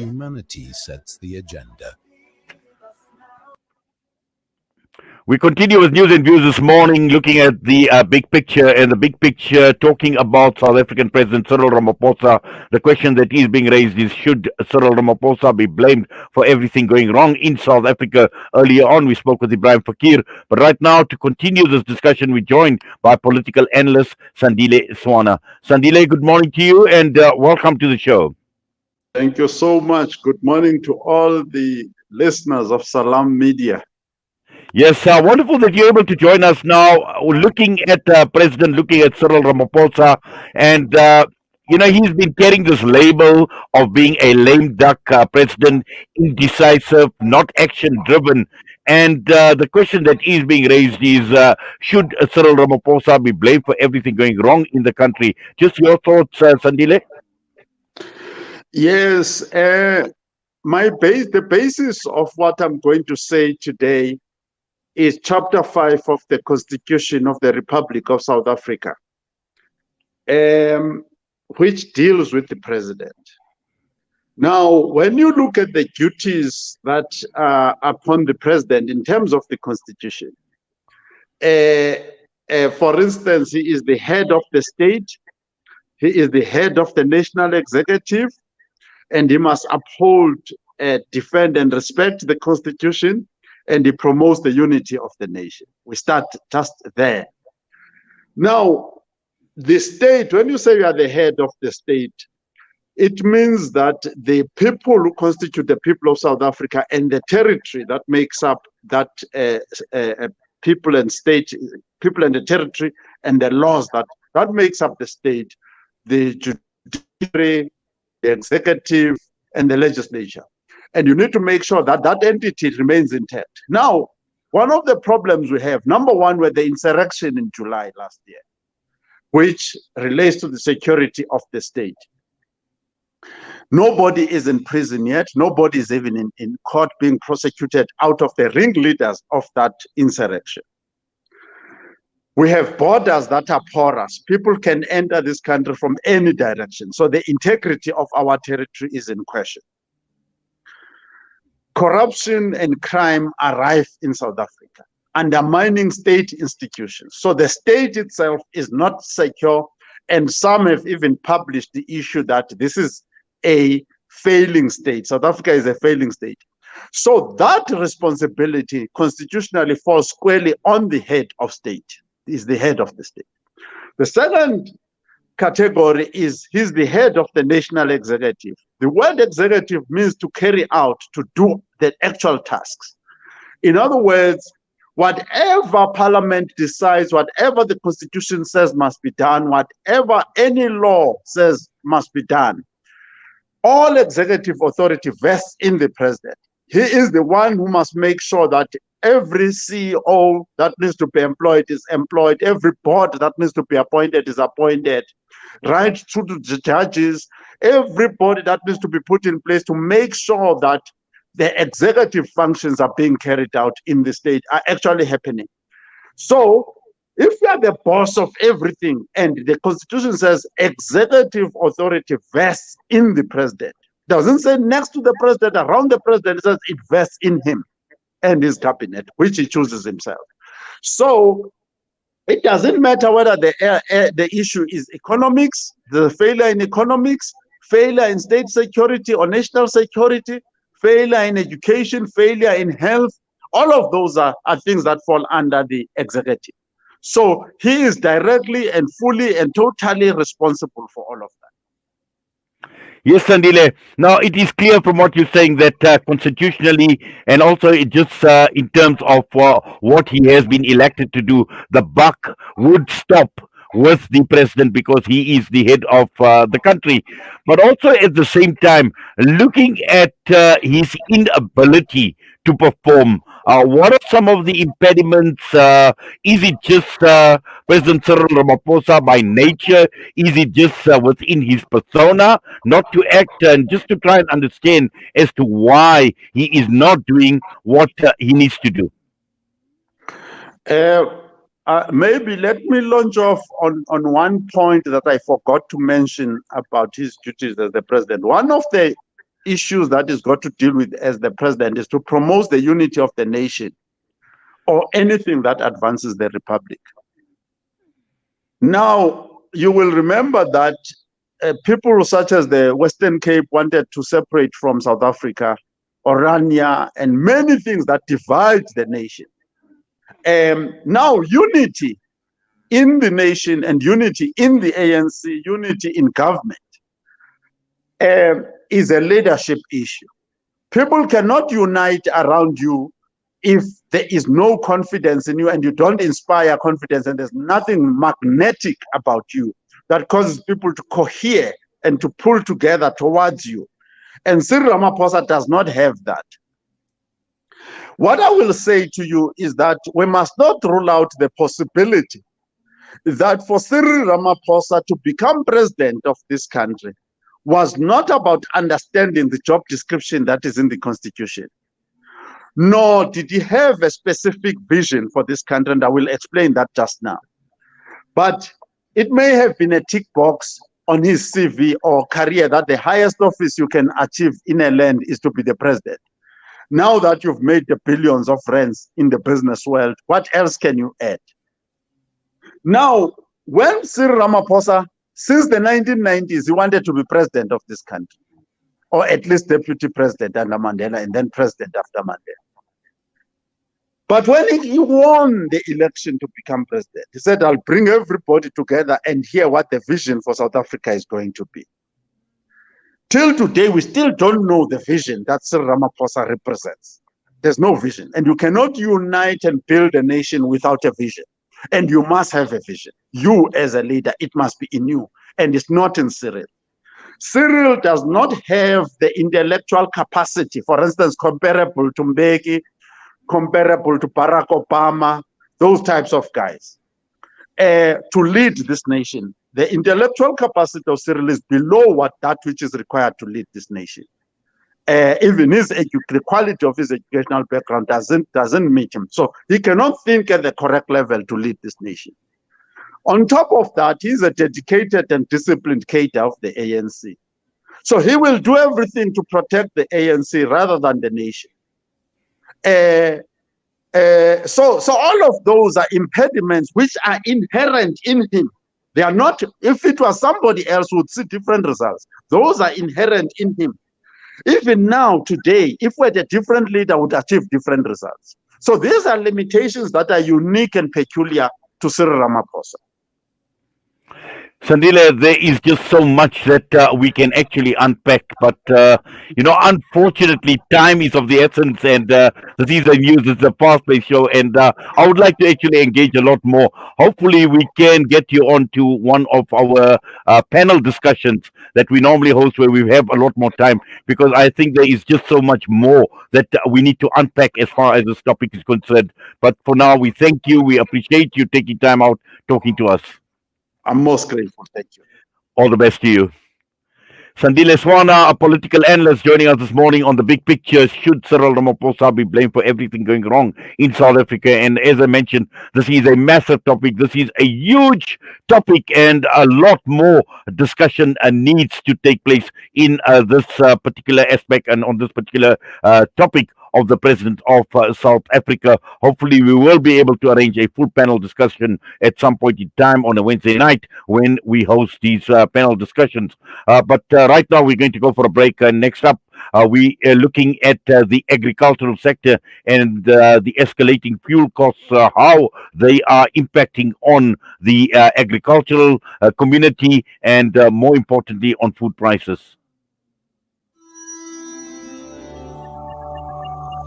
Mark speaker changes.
Speaker 1: humanity sets the agenda.
Speaker 2: We continue with news and views this morning, looking at the big picture, and the big picture talking about South African President Cyril Ramaphosa. The question that is being raised is, should Cyril Ramaphosa be blamed for everything going wrong in South Africa? Earlier on, we spoke with Ibrahim Fakir, but right now, to continue this discussion, we're joined by political analyst Sandie Swana. Sandile, good morning to you, and welcome to the show.
Speaker 3: Thank you so much. Good morning to all the listeners of Salam Media.
Speaker 2: Yes, wonderful that you're able to join us now. Looking at President, looking at Cyril Ramaphosa, and he's been carrying this label of being a lame duck president, indecisive, not action-driven. And the question that is being raised is, should Cyril Ramaphosa be blamed for everything going wrong in the country? Just your thoughts, Sandile?
Speaker 3: Yes, the basis of what I'm going to say today is Chapter 5 of the Constitution of the Republic of South Africa, which deals with the president. Now, when you look at the duties that are upon the president in terms of the Constitution, for instance, he is the head of the state, he is the head of the national executive, and he must uphold, defend, and respect the Constitution, and he promotes the unity of the nation. We start just there. Now, the state, when you say you are the head of the state, it means that the people who constitute the people of South Africa and the territory that makes up that people and state, people and the territory and the laws that makes up the state, the judiciary, the executive, and the legislature. And you need to make sure that that entity remains intact. Now, one of the problems we have, number one, were the insurrection in July last year, which relates to the security of the state. Nobody is in prison yet. Nobody is even in court being prosecuted out of the ringleaders of that insurrection. We have borders that are porous. People can enter this country from any direction. So the integrity of our territory is in question. Corruption and crime are rife in South Africa, undermining state institutions. So the state itself is not secure, and some have even published the issue that this is a failing state. South Africa is a failing state. So that responsibility constitutionally falls squarely on the head of state, is the head of the state. The second category is he's the head of the national executive. The word executive means to carry out, to do the actual tasks. In other words, whatever parliament decides, whatever the constitution says must be done, whatever any law says must be done, all executive authority vests in the president. He is the one who must make sure that every CEO that needs to be employed is employed, every board that needs to be appointed is appointed, right through to the judges, everybody that needs to be put in place to make sure that the executive functions are being carried out in the state are actually happening. So if you are the boss of everything and the constitution says executive authority vests in the president, doesn't say next to the president, around the president, it says it vests in him and his cabinet, which he chooses himself. So it doesn't matter whether the issue is economics, the failure in economics, failure in state security or national security, failure in education, failure in health. All of those are things that fall under the executive. So he is directly and fully and totally responsible for all of that.
Speaker 2: Yes, Sandile. Now, it is clear from what you're saying that constitutionally, and also it just in terms of what he has been elected to do, the buck would stop with the president because he is the head of the country. But also at the same time, looking at his inability to perform, what are some of the impediments? Is it just President Cyril Ramaphosa by nature? Is it just within his persona not to act? And just to try and understand as to why he is not doing what he needs to do.
Speaker 3: Maybe let me launch off on one point that I forgot to mention about his duties as the president. One of the issues that he's got to deal with as the president is to promote the unity of the nation or anything that advances the republic. Now, you will remember that people such as the Western Cape wanted to separate from South Africa, Orania, and many things that divide the nation. Now, unity in the nation and unity in the ANC, unity in government, is a leadership issue. People cannot unite around you if there is no confidence in you and you don't inspire confidence and there's nothing magnetic about you that causes people to cohere and to pull together towards you. And Cyril Ramaphosa does not have that. What I will say to you is that we must not rule out the possibility that for Cyril Ramaphosa to become president of this country was not about understanding the job description that is in the constitution, nor did he have a specific vision for this country, and I will explain that just now. But it may have been a tick box on his CV or career that the highest office you can achieve in a land is to be the president. Now that you've made the billions of rands in the business world, what else can you add? Now, when Cyril Ramaphosa, since the 1990s, he wanted to be president of this country, or at least deputy president under Mandela and then president after Mandela. But when he won the election to become president, he said, I'll bring everybody together and hear what the vision for South Africa is going to be. Till today, we still don't know the vision that Cyril Ramaphosa represents. There's no vision. And you cannot unite and build a nation without a vision. And you must have a vision. You as a leader, it must be in you. And it's not in Cyril. Cyril does not have the intellectual capacity, for instance, comparable to Mbeki, comparable to Barack Obama, those types of guys, to lead this nation. The intellectual capacity of Cyril is below that which is required to lead this nation. Even the quality of his educational background doesn't meet him. So he cannot think at the correct level to lead this nation. On top of that, he's a dedicated and disciplined cadre of the ANC. So he will do everything to protect the ANC rather than the nation. So all of those are impediments which are inherent in him. They are not, if it was somebody else who would see different results. Those are inherent in him. Even now, today, if we had a different leader, would achieve different results. So these are limitations that are unique and peculiar to Cyril Ramaphosa.
Speaker 2: Sandile, there is just so much that we can actually unpack, but unfortunately, time is of the essence, and this is the news. It's a fast-paced show, and I would like to actually engage a lot more. Hopefully, we can get you on to one of our panel discussions that we normally host, where we have a lot more time, because I think there is just so much more that we need to unpack as far as this topic is concerned. But for now, we thank you. We appreciate you taking time out talking to us.
Speaker 3: I'm most grateful. Thank you.
Speaker 2: All the best to you. Sandie Swana, a political analyst, joining us this morning on The Big Picture. Should Cyril Ramaphosa be blamed for everything going wrong in South Africa? And as I mentioned, this is a massive topic. This is a huge topic, and a lot more discussion needs to take place in this particular aspect and on this particular topic of the president of South Africa. Hopefully, we will be able to arrange a full panel discussion at some point in time on a Wednesday night when we host these panel discussions. But right now, we're going to go for a break. Next up, we are looking at the agricultural sector and the escalating fuel costs, how they are impacting on the agricultural community, and more importantly, on food prices.